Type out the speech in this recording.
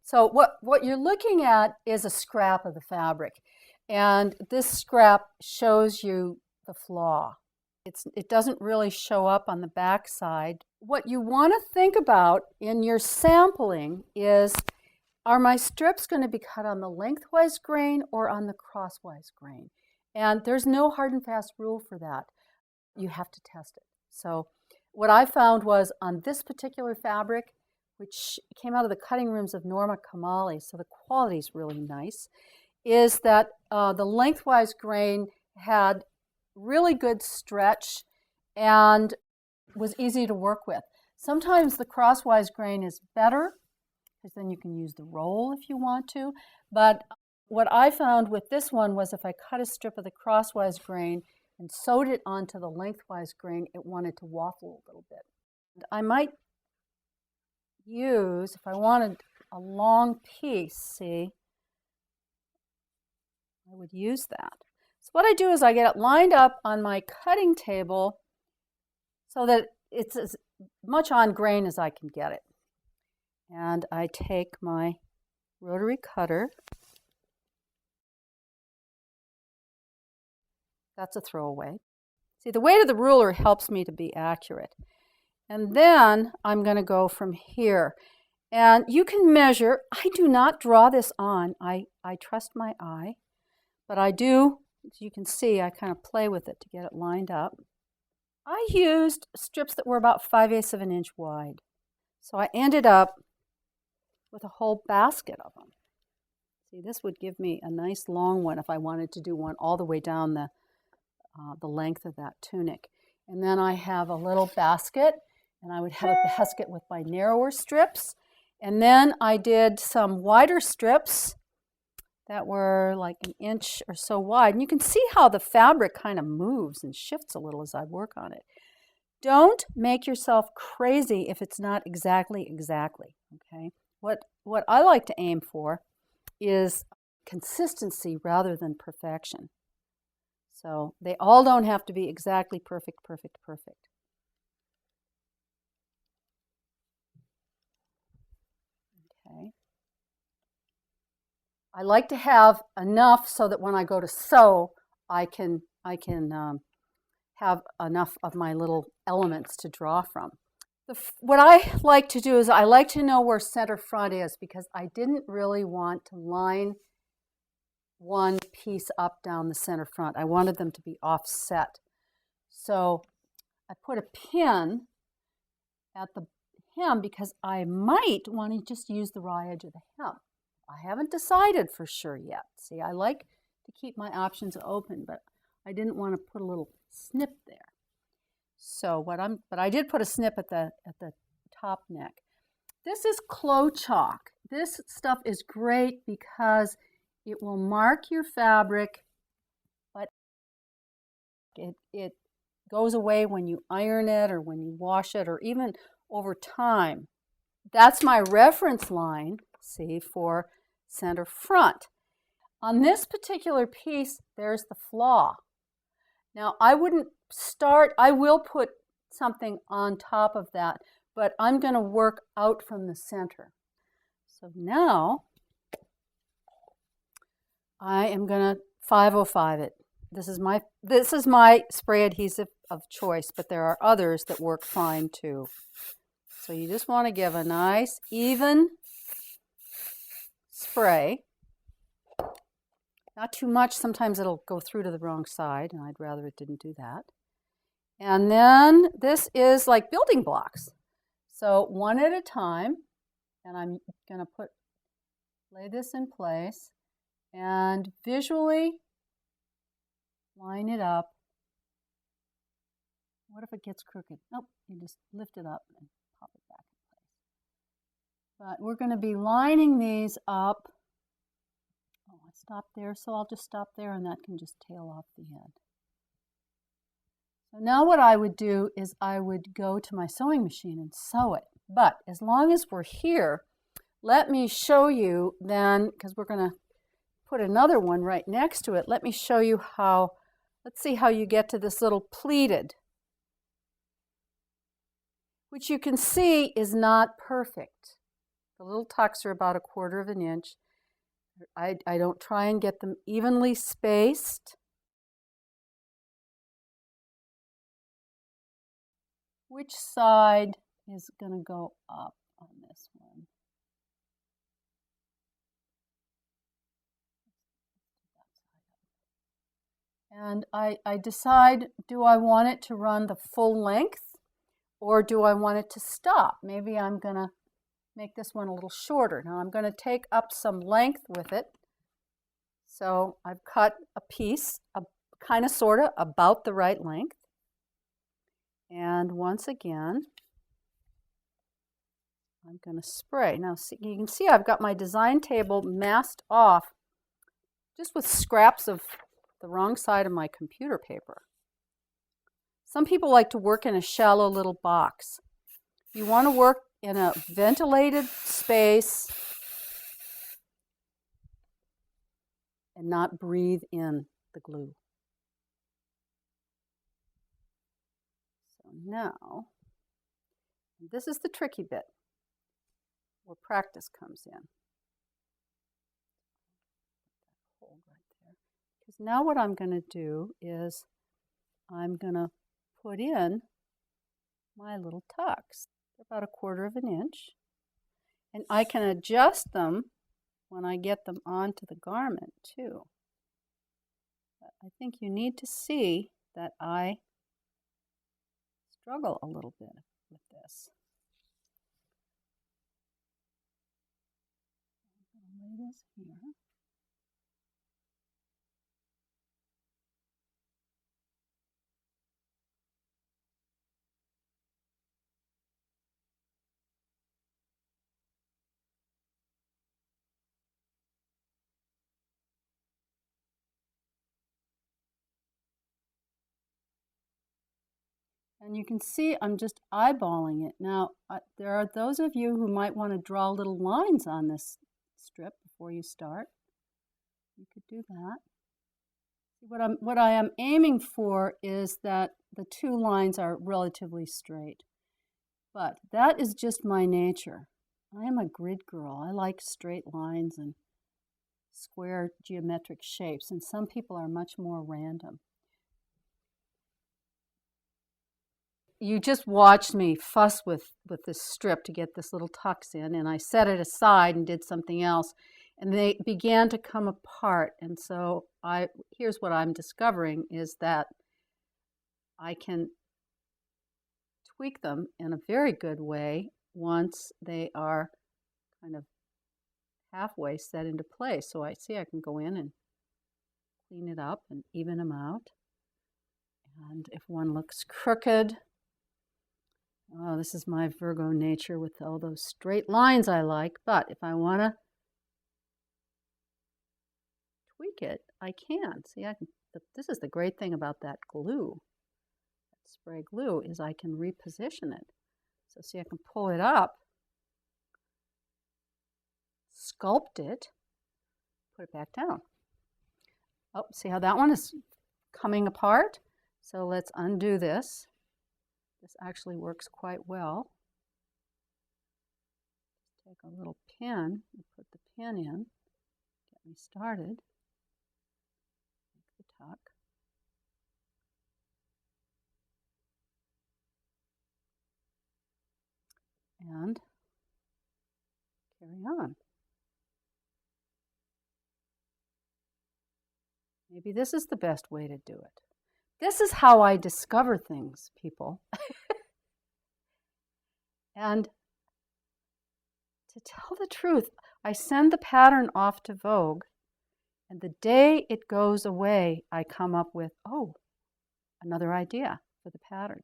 So what you're looking at is a scrap of the fabric, and this scrap shows you the flaw. It doesn't really show up on the back side. What you want to think about in your sampling is, are my strips going to be cut on the lengthwise grain or on the crosswise grain? And there's no hard and fast rule for that. You have to test it. So what I found was on this particular fabric, which came out of the cutting rooms of Norma Kamali, so the quality is really nice, is that the lengthwise grain had really good stretch and was easy to work with. Sometimes the crosswise grain is better, because then you can use the roll if you want to. But what I found with this one was if I cut a strip of the crosswise grain and sewed it onto the lengthwise grain, it wanted to waffle a little bit. I might use, if I wanted a long piece, see, I would use that. So what I do is I get it lined up on my cutting table so that it's as much on grain as I can get it. And I take my rotary cutter. That's a throwaway. See, the weight of the ruler helps me to be accurate. And then I'm going to go from here. And you can measure. I do not draw this on. I trust my eye. But I do, as you can see, I kind of play with it to get it lined up. I used strips that were about 5/8 of an inch wide. So I ended up with a whole basket of them. See, this would give me a nice long one if I wanted to do one all the way down the length of that tunic. And then I have a little basket, and I would have a basket with my narrower strips. And then I did some wider strips that were like an inch or so wide. And you can see how the fabric kind of moves and shifts a little as I work on it. Don't make yourself crazy if it's not exactly, okay? What I like to aim for is consistency rather than perfection. So they all don't have to be exactly perfect. Okay. I like to have enough so that when I go to sew, I can have enough of my little elements to draw from. What I like to do is I like to know where center front is, because I didn't really want to line one piece up down the center front. I wanted them to be offset. So I put a pin at the hem because I might want to just use the raw edge of the hem. I haven't decided for sure yet. See, I like to keep my options open, but I didn't want to put a little snip there. So but I did put a snip at the top neck. This is Clo Chalk. This stuff is great because it will mark your fabric, but it goes away when you iron it or when you wash it or even over time. That's my reference line, see, for center front. On this particular piece, there's the flaw. Now, I will put something on top of that, but I'm going to work out from the center. So now I am going to 505 it. This is my spray adhesive of choice, but there are others that work fine too. So you just want to give a nice even spray. Not too much, sometimes it'll go through to the wrong side, and I'd rather it didn't do that. And then this is like building blocks. So one at a time, and I'm going to lay this in place and visually line it up. What if it gets crooked? Nope, you just lift it up and pop it back in place. But we're going to be lining these up. Oh, I stopped there, so I'll just stop there, and that can just tail off the end. So now what I would do is I would go to my sewing machine and sew it. But as long as we're here, let me show you then, because we're going to put another one right next to it, let me show you how, let's see how you get to this little pleated, which you can see is not perfect. The little tucks are about 1/4 of an inch. I don't try and get them evenly spaced. Which side is going to go up on this one? And I decide, do I want it to run the full length or do I want it to stop? Maybe I'm going to make this one a little shorter. Now I'm going to take up some length with it. So I've cut a piece, kind of sort of about the right length. And once again, I'm going to spray. Now you can see I've got my design table masked off just with scraps of the wrong side of my computer paper. Some people like to work in a shallow little box. You want to work in a ventilated space and not breathe in the glue. So now, this is the tricky bit where practice comes in. Because now what I'm going to do is I'm going to put in my little tucks. They're about 1/4 of an inch. And I can adjust them when I get them onto the garment too. But I think you need to see that I struggle a little bit with this. I'm going to lay this here. And you can see I'm just eyeballing it. Now, there are those of you who might want to draw little lines on this strip before you start. You could do that. What I am aiming for is that the 2 lines are relatively straight. But that is just my nature. I am a grid girl. I like straight lines and square geometric shapes, and some people are much more random. You just watched me fuss with this strip to get this little tucks in, and I set it aside and did something else, and they began to come apart. And so here's what I'm discovering is that I can tweak them in a very good way once they are kind of halfway set into place. So I see I can go in and clean it up and even them out. And if one looks crooked, oh, this is my Virgo nature with all those straight lines I like. But if I want to tweak it, I can. See, this is the great thing about that glue, that spray glue, is I can reposition it. So see, I can pull it up, sculpt it, put it back down. Oh, see how that one is coming apart? So let's undo this. This actually works quite well. Take a little pin and put the pin in, get me started. Make the tuck. And carry on. Maybe this is the best way to do it. This is how I discover things, people. And to tell the truth, I send the pattern off to Vogue, and the day it goes away, I come up with, oh, another idea for the pattern.